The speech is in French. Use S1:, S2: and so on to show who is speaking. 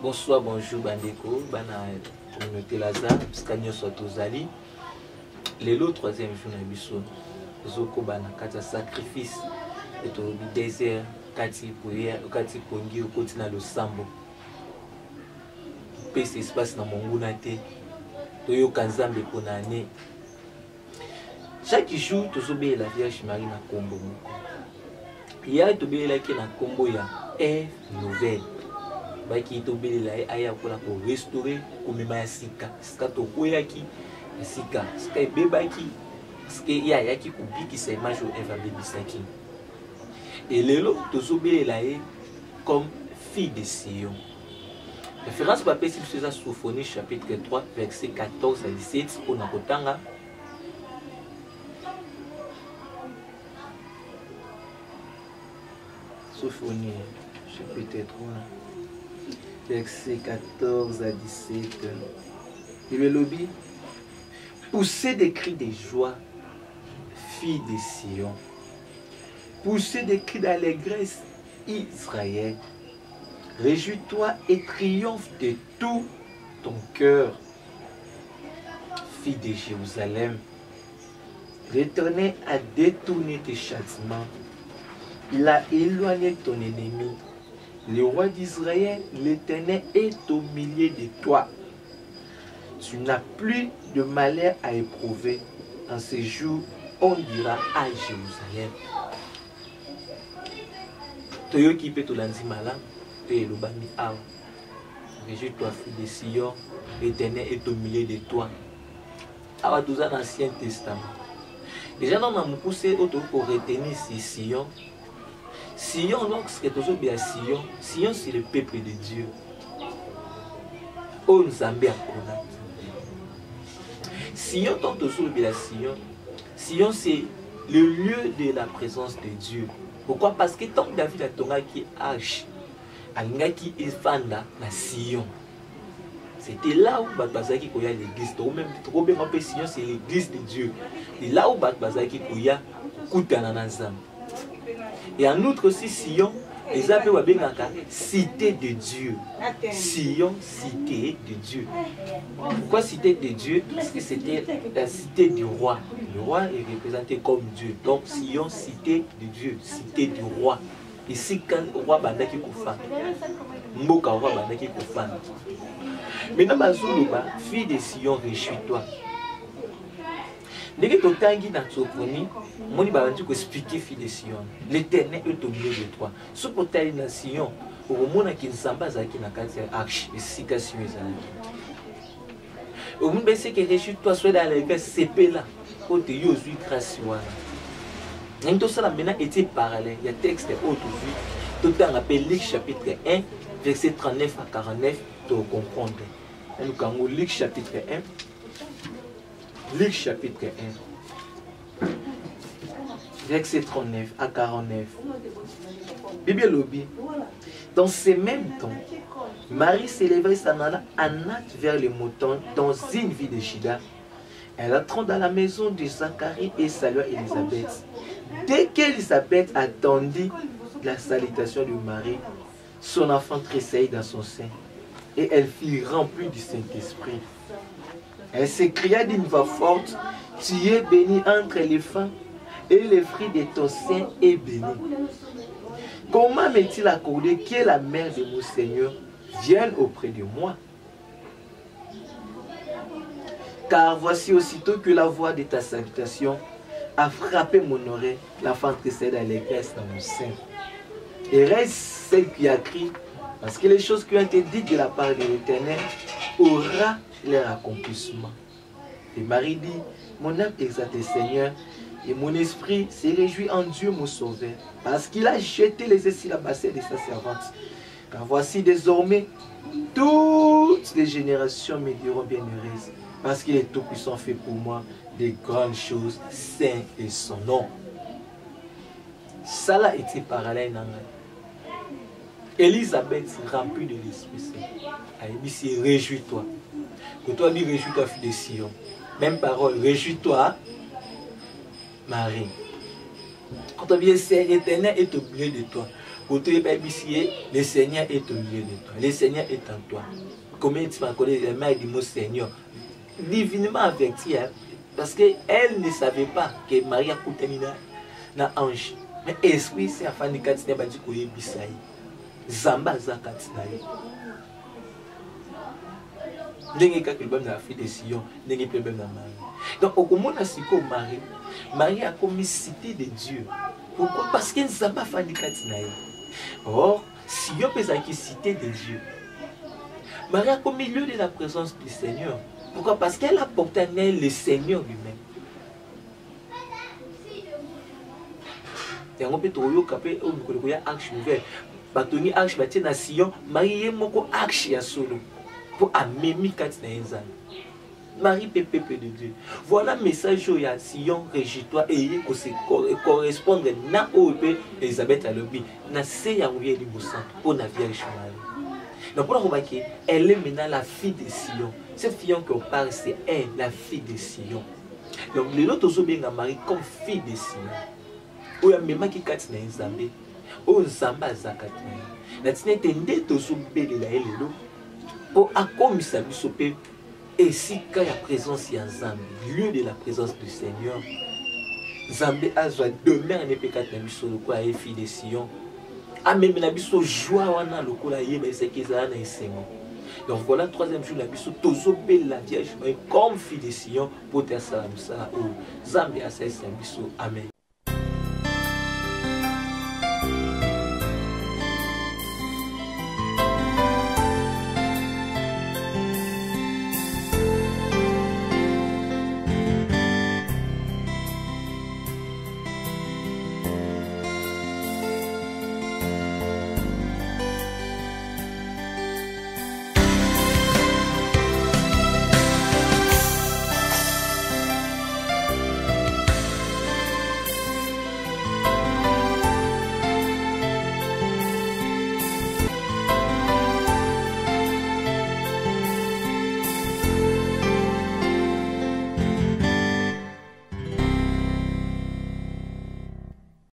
S1: Bonsoir, bonjour, bandeko, bana communauté Lazare, Scanio Sotozali. Le troisième jour na biso, zoko bana kata sacrifice et au désert, kati pongi au côté na le sambo. Pese espace na monguna te, toyo kanzambe ponane. Chaque jour, tozobe la Vierge Marie na kombo moko. Ya tobe la ki na kombo ya Ève nouvelle. Baki tobelela aya kola ko restaurer komema ya sika sika to koyaki sika sika ebebaki sika ya yaki kubikisa image o Eva bebisaki et lelo tozobelela comme fille de Sion. Référence papier si c'est Sophonie chapitre 3 verset 14 à 17 pour nakotanga. Sophonie chapitre 3 verset 14 à 17. Le lobby. Poussez des cris de joie, fille de Sion. Poussez des cris d'allégresse, Israël. Réjouis-toi et triomphe de tout ton cœur, fille de Jérusalem. L'Éternel a détourné tes châtiments. Il a éloigné ton ennemi. Le roi d'Israël, l'Éternel est au milieu de toi. Tu n'as plus de malheur à éprouver. En ce jour, on dira à Jérusalem. Toyo qui peut te lancer malin, et le bami a. Réjouis-toi, fille de Sion, l'Éternel est au milieu de toi. Awa dans l'Ancien Testament. Déjà, dans mon poussé, pour retenir ces Sion. Sion, lorsque tu es à Sion, Sion c'est le peuple de Dieu. Oh, nous sommes bien connus. Sion, tant que tu es à Sion, Sion c'est le lieu de la présence de Dieu. Pourquoi? Parce que tant que David a tombé qui H, Alingaki et Fanda, la Sion. C'était là où Bazaki Koya l'église. Trop bien, Sion c'est l'église de Dieu. Et là où Bazaki Koya, Koutananazam. Et en outre aussi, Sion, les appels cité de Dieu. Sion, cité de Dieu. Pourquoi cité de Dieu? Parce que c'était la cité du roi. Le roi est représenté comme Dieu. Donc Sion, cité de Dieu, cité du roi. Ici, quand le roi Bandaki Koufan, Mboka roi Bandaki Koufan. Maintenant, Mazoulouba, fille de Sion, réjouis-toi. Dès que tu as dans Sophonie, je vais expliquer fille de Sion. L'Éternel est au milieu de toi. Ce que tu as dans Sion, au moment où tu as au monde c'est que réjouis-toi, sois dans les vers CP là, où tu as grâce. Tout ça maintenant était parallèle. Il y a un texte aujourd'hui. Tout le temps appelé Luc chapitre 1, verset 39 à 49, pour comprendre. Nous avons Luc chapitre 1. Luc chapitre 1, verset 39 à 49. Bible lobby. Dans ces mêmes temps, Marie s'élevait s'en alla en hâte vers le mouton dans une ville de Juda. Elle entra dans la maison de Zacharie et salua Élisabeth. Dès qu'Élisabeth attendit la salutation de Marie, son enfant tressaillit dans son sein et elle fut remplie du Saint-Esprit. Elle s'écria d'une voix forte, « Tu es bénie entre les femmes, et le fruit de ton sein est béni. Comment m'est-il accordé que la mère de mon Seigneur vienne auprès de moi? Car voici aussitôt que la voix de ta salutation a frappé mon oreille, l'enfant tressaille d'allégresse dans mon sein. Et reste celle qui a crié, parce que les choses qui ont été dites de la part de l'Éternel aura leur accomplissement. Et Marie dit, mon âme exalte le Seigneur et mon esprit se réjouit en Dieu mon sauveur, parce qu'il a jeté les essieux sur la bassine de sa servante. Car voici désormais toutes les générations me diront bienheureuses, parce qu'il est tout-puissant fait pour moi des grandes choses, saint et son nom. Ça là était parallèle dans Élisabeth remplie de l'Esprit Saint. Elle dit, réjouis-toi. Que toi dis réjouis-toi, fille de Sion. Même parole, réjouis-toi, Marie. Quand on vient, c'est l'Éternel est au milieu de toi. Le Seigneur est au milieu de toi. Le Seigneur est en toi. Combien tu m'as connu la mère du mot Seigneur? Divinement averti, hein, parce qu'elle ne savait pas que Marie a coupé na ange. Mais esprit, c'est afin de katine badi koye bisaï. Zamba za katine. Ndenge kaka le la fille de Sion, ndenge problème na Marie. Donc au komona siko Marie, Marie a commis cité de Dieu. Pourquoi? Parce qu'elle Zamba fa de katine. Or, Sion peut être cité de Dieu. Marie a commis lieu de la présence du Seigneur. Pourquoi? Parce qu'elle a porté en elle le Seigneur lui-même. Et on peut trouver qu'il y a arche ouverte. Batoni arche bâtie na Sion, Marie est moko arche ya solo pour amener quatre na Marie peuple de Dieu. Voilà le message où il y a Sion, régis-toi et que se correspondre na ope Elisabeth à l'objet. Na se ya mouye libosan pour la Vierge Marie. Donc pour la remarquer, elle est maintenant la fille de Sion. Cette fille qu'on parle, c'est elle, la fille de Sion. Donc les autres sont bien Marie comme fille de Sion. Où il y a même qui quatre na Nzambe. Où Nzamba zakatna. La tine tende to so belle la elelo. Pour accomplir biso pe. Et si quand il y a présence, il y a Nzambe, lieu de la présence du Seigneur. Nzambe a joie demain ne peut quatre na biso le quoi est fille de Sion. Ah même na biso joie wana le quoi yé mais c'est qu'ils a na esengo. Donc voilà troisième jour la biso tozo belle la Vierge comme fille de Sion pour te salam ça ou Nzambe a sa biso. Amen.